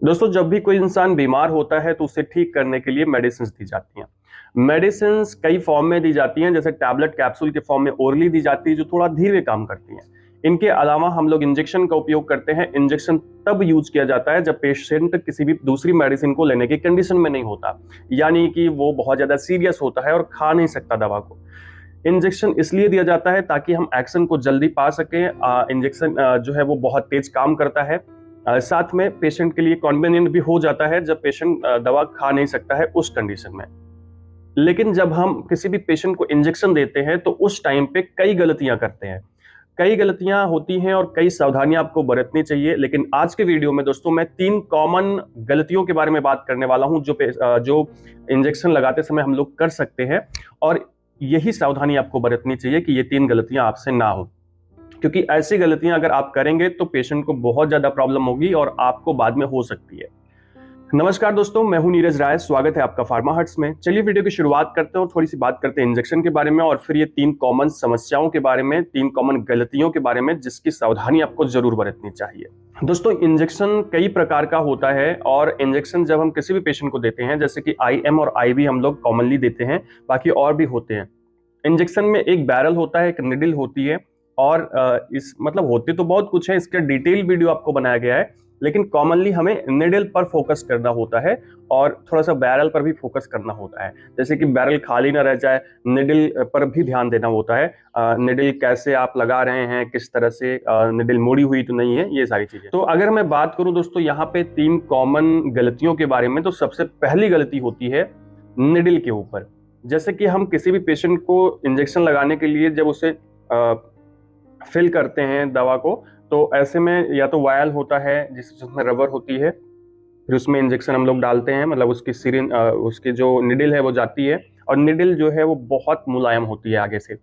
दोस्तों, जब भी कोई इंसान बीमार होता है तो उसे ठीक करने के लिए मेडिसिन दी जाती हैं। मेडिसिन कई फॉर्म में दी जाती हैं, जैसे टैबलेट कैप्सूल के फॉर्म में ओरली दी जाती है जो थोड़ा धीरे काम करती हैं। इनके अलावा हम लोग इंजेक्शन का उपयोग करते हैं। इंजेक्शन तब यूज किया जाता है जब पेशेंट किसी भी दूसरी मेडिसिन को लेने की कंडीशन में नहीं होता, यानी कि वो बहुत ज्यादा सीरियस होता है और खा नहीं सकता दवा को। इंजेक्शन इसलिए दिया जाता है ताकि हम एक्शन को जल्दी पा सकें। इंजेक्शन जो है वो बहुत तेज काम करता है। साथ में पेशेंट के लिए कन्वीनियंट भी हो जाता है जब पेशेंट दवा खा नहीं सकता है उस कंडीशन में। लेकिन जब हम किसी भी पेशेंट को इंजेक्शन देते हैं तो उस टाइम पे कई गलतियां करते हैं। कई गलतियां होती हैं और कई सावधानियां आपको बरतनी चाहिए। लेकिन आज के वीडियो में दोस्तों मैं 3 कॉमन गलतियों के बारे में बात करने वाला हूं जो इंजेक्शन लगाते समय हम लोग कर सकते हैं। और यही सावधानी आपको बरतनी चाहिए कि ये 3 गलतियां आपसे ना हो, क्योंकि ऐसी गलतियां अगर आप करेंगे तो पेशेंट को बहुत ज्यादा प्रॉब्लम होगी और आपको बाद में हो सकती है। नमस्कार दोस्तों, मैं हूं नीरज राय। स्वागत है आपका फार्मा हट्स में। चलिए वीडियो की शुरुआत करते हैं और थोड़ी सी बात करते हैं इंजेक्शन के बारे में और फिर ये 3 कॉमन समस्याओं के बारे में, 3 कॉमन गलतियों के बारे में जिसकी सावधानी आपको जरूर बरतनी चाहिए। दोस्तों, इंजेक्शन कई प्रकार का होता है और इंजेक्शन जब हम किसी भी पेशेंट को देते हैं, जैसे कि IM और IV हम लोग कॉमनली देते हैं, बाकी और भी होते हैं। इंजेक्शन में एक बैरल होता है, एक निडल होती है और इस मतलब होते तो बहुत कुछ है, इसका डिटेल वीडियो आपको बनाया गया है। लेकिन कॉमनली हमें निडल पर फोकस करना होता है और थोड़ा सा बैरल पर भी फोकस करना होता है, जैसे कि बैरल खाली ना रह जाए, निडल पर भी ध्यान देना होता है। निडल कैसे आप लगा रहे हैं, किस तरह से निडल मुड़ी हुई तो नहीं है, ये सारी चीजें। तो अगर मैं बात करूं दोस्तों यहाँ पे 3 कॉमन गलतियों के बारे में, तो सबसे पहली गलती होती है निडल के ऊपर। जैसे कि हम किसी भी पेशेंट को इंजेक्शन लगाने के लिए जब उसे फिल करते हैं दवा को, तो ऐसे में या तो वायल होता है जिसमें रबर होती है, फिर उसमें इंजेक्शन हम लोग डालते हैं, मतलब उसकी सिरिंज उसकी जो निडल है वो जाती है और निडल जो है वो बहुत मुलायम होती है आगे से।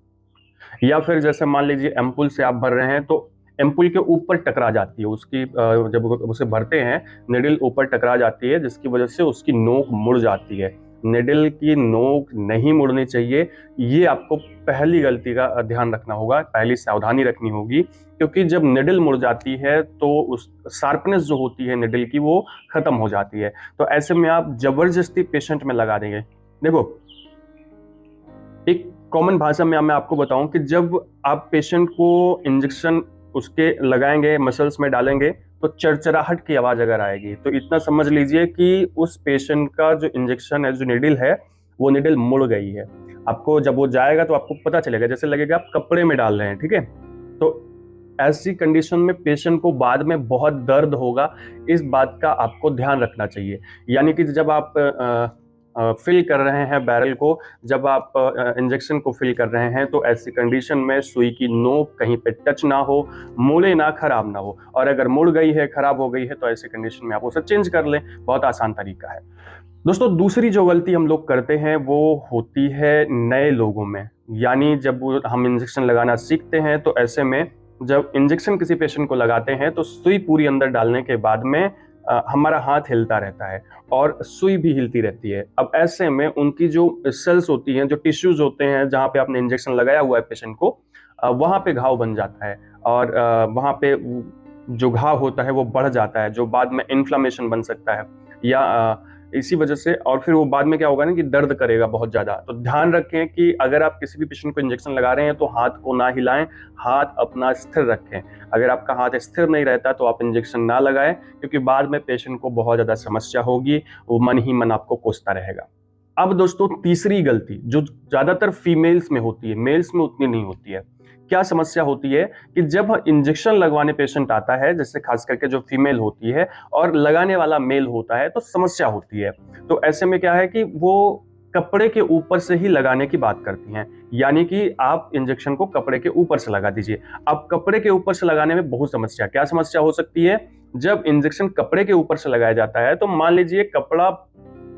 या फिर जैसे मान लीजिए एम्पुल से आप भर रहे हैं तो एम्पुल के ऊपर टकरा जाती है उसकी, जब उसे भरते हैं निडल ऊपर टकरा जाती है, जिसकी वजह से उसकी नोक मुड़ जाती है। निडल की नोक नहीं मुड़नी चाहिए, ये आपको पहली गलती का ध्यान रखना होगा, पहली सावधानी रखनी होगी। क्योंकि जब निडल मुड़ जाती है तो उस शार्पनेस जो होती है निडल की वो खत्म हो जाती है। तो ऐसे में आप जबरदस्ती पेशेंट में लगा देंगे। देखो, एक कॉमन भाषा में मैं आपको बताऊं कि जब आप पेशेंट को इंजेक्शन उसके लगाएंगे, मसल्स में डालेंगे, तो चरचराहट की आवाज अगर आएगी तो इतना समझ लीजिए कि उस पेशेंट का जो इंजेक्शन है, जो निडल है, वो निडल मुड़ गई है। आपको जब वो जाएगा तो आपको पता चलेगा, जैसे लगेगा आप कपड़े में डाल रहे हैं, ठीक है। तो ऐसी कंडीशन में पेशेंट को बाद में बहुत दर्द होगा, इस बात का आपको ध्यान रखना चाहिए। यानी कि जब आप फिल कर रहे हैं बैरल को, जब आप इंजेक्शन को फिल कर रहे हैं, तो ऐसी कंडीशन में सुई की नोक कहीं पे टच ना हो, मुड़े ना, खराब ना हो। और अगर मुड़ गई है, खराब हो गई है, तो ऐसी कंडीशन में आप उसे चेंज कर लें। बहुत आसान तरीका है। दोस्तों, दूसरी जो गलती हम लोग करते हैं वो होती है नए लोगों में। यानी जब हम इंजेक्शन लगाना सीखते हैं तो ऐसे में जब इंजेक्शन किसी पेशेंट को लगाते हैं तो सुई पूरी अंदर डालने के बाद में हमारा हाथ हिलता रहता है और सुई भी हिलती रहती है। अब ऐसे में उनकी जो सेल्स होती हैं, जो टिश्यूज होते हैं जहाँ पे आपने इंजेक्शन लगाया हुआ है पेशेंट को, वहाँ पे घाव बन जाता है और वहाँ पे जो घाव होता है वो बढ़ जाता है, जो बाद में इन्फ्लामेशन बन सकता है या इसी वजह से, और फिर वो बाद में क्या होगा ना कि दर्द करेगा बहुत ज्यादा। तो ध्यान रखें कि अगर आप किसी भी पेशेंट को इंजेक्शन लगा रहे हैं तो हाथ को ना हिलाएं, हाथ अपना स्थिर रखें। अगर आपका हाथ स्थिर नहीं रहता तो आप इंजेक्शन ना लगाएं, क्योंकि बाद में पेशेंट को बहुत ज्यादा समस्या होगी, वो मन ही मन आपको कोसता रहेगा। अब दोस्तों, तीसरी गलती जो ज्यादातर फीमेल्स में होती है, मेल्स में उतनी नहीं होती है। क्या समस्या होती है कि जब इंजेक्शन लगवाने पेशेंट आता है, जैसे खास करके जो फीमेल होती है और लगाने वाला मेल होता है, तो समस्या होती है। तो ऐसे में क्या है कि वो कपड़े के ऊपर से ही लगाने की बात करती हैं, यानी कि आप इंजेक्शन को कपड़े के ऊपर से लगा दीजिए। अब कपड़े के ऊपर से लगाने में बहुत समस्या, क्या समस्या हो सकती है? जब इंजेक्शन कपड़े के ऊपर से लगाया जाता है तो मान लीजिए कपड़ा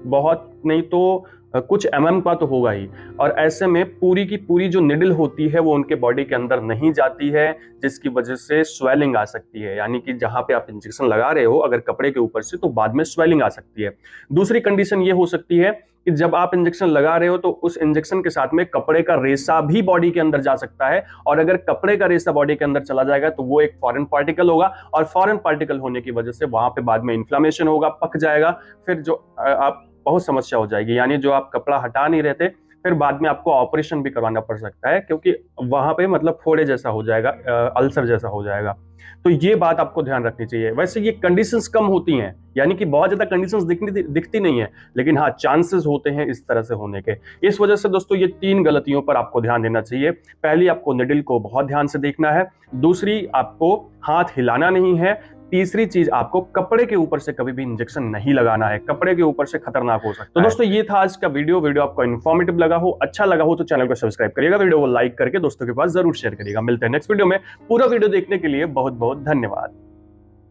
बहुत नहीं तो कुछ mm का तो होगा ही। और ऐसे में पूरी की पूरी जो निडल होती है वो उनके बॉडी के अंदर नहीं जाती है, जिसकी वजह से स्वेलिंग आ सकती है। यानी कि जहां पे आप इंजेक्शन लगा रहे हो अगर कपड़े के ऊपर से, तो बाद में स्वेलिंग आ सकती है। दूसरी कंडीशन ये हो सकती है कि जब आप इंजेक्शन लगा रहे हो तो उस इंजेक्शन के साथ में कपड़े का रेशा भी बॉडी के अंदर जा सकता है, और अगर कपड़े का रेशा बॉडी के अंदर चला जाएगा तो वो एक फॉरेन पार्टिकल होगा, और फॉरेन पार्टिकल होने की वजह से वहां पे बाद में इन्फ्लेमेशन होगा, पक जाएगा, फिर जो आप बहुत समस्या हो जाएगी। यानी जो आप कपड़ा हटा नहीं रहते, फिर बाद में आपको ऑपरेशन भी करवाना पड़ सकता है, क्योंकि वहां पे मतलब फोड़े जैसा हो जाएगा, अल्सर जैसा हो जाएगा। तो ये बात आपको ध्यान रखनी चाहिए। वैसे ये कंडीशंस कम होती हैं, यानी कि बहुत ज्यादा कंडीशंस दिखती नहीं है, लेकिन हाँ चांसेस होते हैं इस तरह से होने के। इस वजह से दोस्तों ये 3 गलतियों पर आपको ध्यान देना चाहिए। पहली, आपको निडल को बहुत ध्यान से देखना है। दूसरी, आपको हाथ हिलाना नहीं है। तीसरी चीज, आपको कपड़े के ऊपर से कभी भी इंजेक्शन नहीं लगाना है, कपड़े के ऊपर से खतरनाक हो सकता है। तो दोस्तों ये था आज का वीडियो आपको इन्फॉर्मेटिव लगा हो, अच्छा लगा हो तो चैनल को सब्सक्राइब करिएगा, वीडियो को लाइक करके दोस्तों के पास जरूर शेयर करिएगा। मिलते हैं नेक्स्ट वीडियो में। पूरा वीडियो देखने के लिए बहुत बहुत धन्यवाद।